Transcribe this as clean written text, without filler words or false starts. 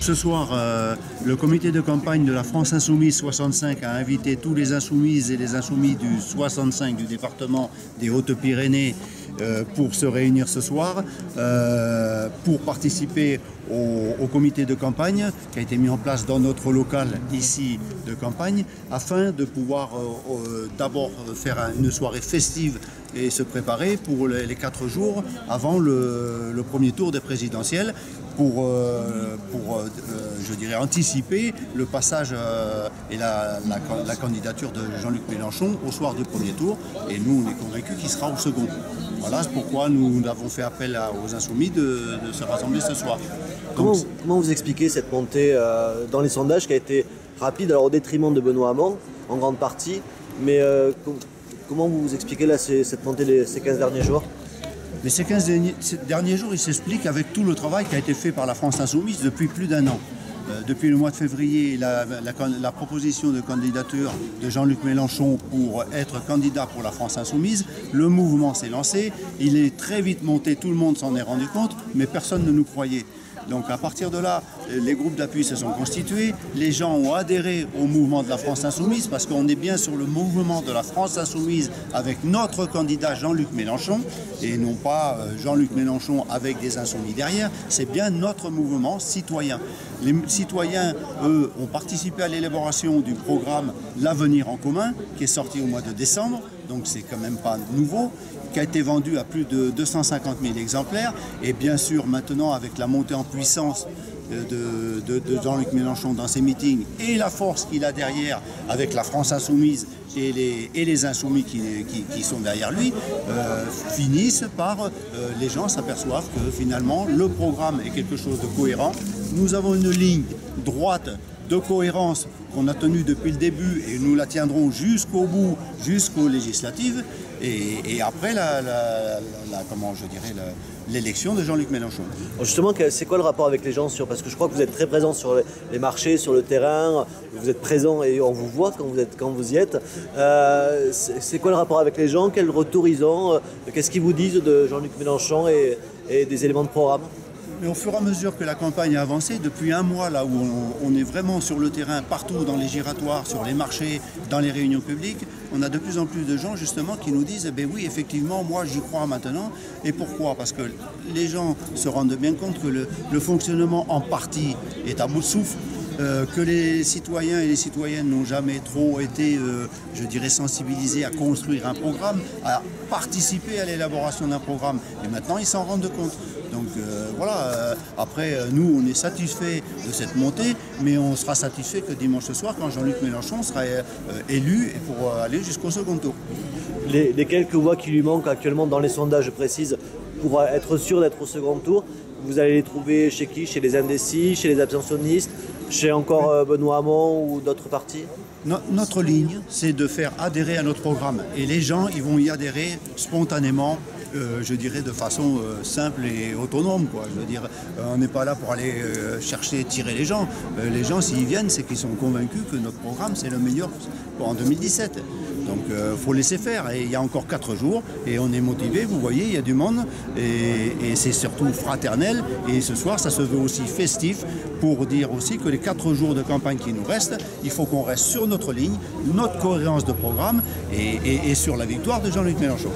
Ce soir, le comité de campagne de la France Insoumise 65 a invité tous les insoumises et les insoumis du 65 du département des Hautes-Pyrénées pour se réunir ce soir, pour participer au comité de campagne qui a été mis en place dans notre local ici de campagne, afin de pouvoir d'abord faire une soirée festive et se préparer pour les 4 jours avant le premier tour des présidentielles, pour je dirais, anticiper le passage et la candidature de Jean-Luc Mélenchon au soir du premier tour. Et nous, on est convaincus qu'il sera au second. Voilà pourquoi nous avons fait appel aux insoumis de se rassembler ce soir. Comment vous expliquez cette montée dans les sondages qui a été rapide, alors au détriment de Benoît Hamon, en grande partie, mais comment vous expliquez là, cette montée ces 15 derniers jours? Mais ces 15 derniers jours, il s'explique avec tout le travail qui a été fait par la France Insoumise depuis plus d'1 an. Depuis le mois de février, la proposition de candidature de Jean-Luc Mélenchon pour être candidat pour la France Insoumise, le mouvement s'est lancé, il est très vite monté, tout le monde s'en est rendu compte, mais personne ne nous croyait. Donc à partir de là, les groupes d'appui se sont constitués, les gens ont adhéré au mouvement de la France Insoumise, parce qu'on est bien sur le mouvement de la France Insoumise avec notre candidat Jean-Luc Mélenchon, et non pas Jean-Luc Mélenchon avec des insoumis derrière, c'est bien notre mouvement citoyen. Les citoyens, eux, ont participé à l'élaboration du programme L'Avenir en commun, qui est sorti au mois de décembre, donc c'est quand même pas nouveau, qui a été vendu à plus de 250 000 exemplaires. Et bien sûr, maintenant, avec la montée en puissance de Jean-Luc Mélenchon dans ses meetings et la force qu'il a derrière avec la France Insoumise et les insoumis qui sont derrière lui, finissent par, les gens s'aperçoivent que finalement le programme est quelque chose de cohérent. Nous avons une ligne droite de cohérence qu'on a tenue depuis le début et nous la tiendrons jusqu'au bout, jusqu'aux législatives et après l'élection de Jean-Luc Mélenchon. Justement, c'est quoi le rapport avec les gens parce que je crois que vous êtes très présent sur les marchés, sur le terrain, vous êtes présent et on vous voit quand vous y êtes. C'est quoi le rapport avec les gens? Quel retour ils ont? Qu'est-ce qu'ils vous disent de Jean-Luc Mélenchon et des éléments de programme? Mais au fur et à mesure que la campagne a avancé, depuis 1 mois, là où on est vraiment sur le terrain, partout dans les giratoires, sur les marchés, dans les réunions publiques, on a de plus en plus de gens justement qui nous disent « oui, effectivement, moi j'y crois maintenant ». Et pourquoi? Parce que les gens se rendent bien compte que le fonctionnement en partie est à bout de souffle, que les citoyens et les citoyennes n'ont jamais trop été, je dirais, sensibilisés à construire un programme, à participer à l'élaboration d'un programme. Et maintenant, ils s'en rendent compte. Donc voilà, après, nous, on est satisfait de cette montée, mais on sera satisfait que dimanche soir, quand Jean-Luc Mélenchon sera élu pour aller jusqu'au second tour. Les quelques voix qui lui manquent actuellement dans les sondages, je précise, pour être sûr d'être au second tour, vous allez les trouver chez qui? Chez les indécis, chez les abstentionnistes, chez encore Benoît Hamon ou d'autres partis? Notre ligne, c'est de faire adhérer à notre programme. Et les gens, ils vont y adhérer spontanément, je dirais de façon simple et autonome, quoi. Je veux dire, on n'est pas là pour aller chercher, tirer les gens. Les gens, s'ils viennent, c'est qu'ils sont convaincus que notre programme, c'est le meilleur en 2017. Donc il faut laisser faire. Et il y a encore 4 jours et on est motivé. Vous voyez, il y a du monde et c'est surtout fraternel. Et ce soir, ça se veut aussi festif pour dire aussi que les 4 jours de campagne qui nous restent, il faut qu'on reste sur notre ligne, notre cohérence de programme et sur la victoire de Jean-Luc Mélenchon.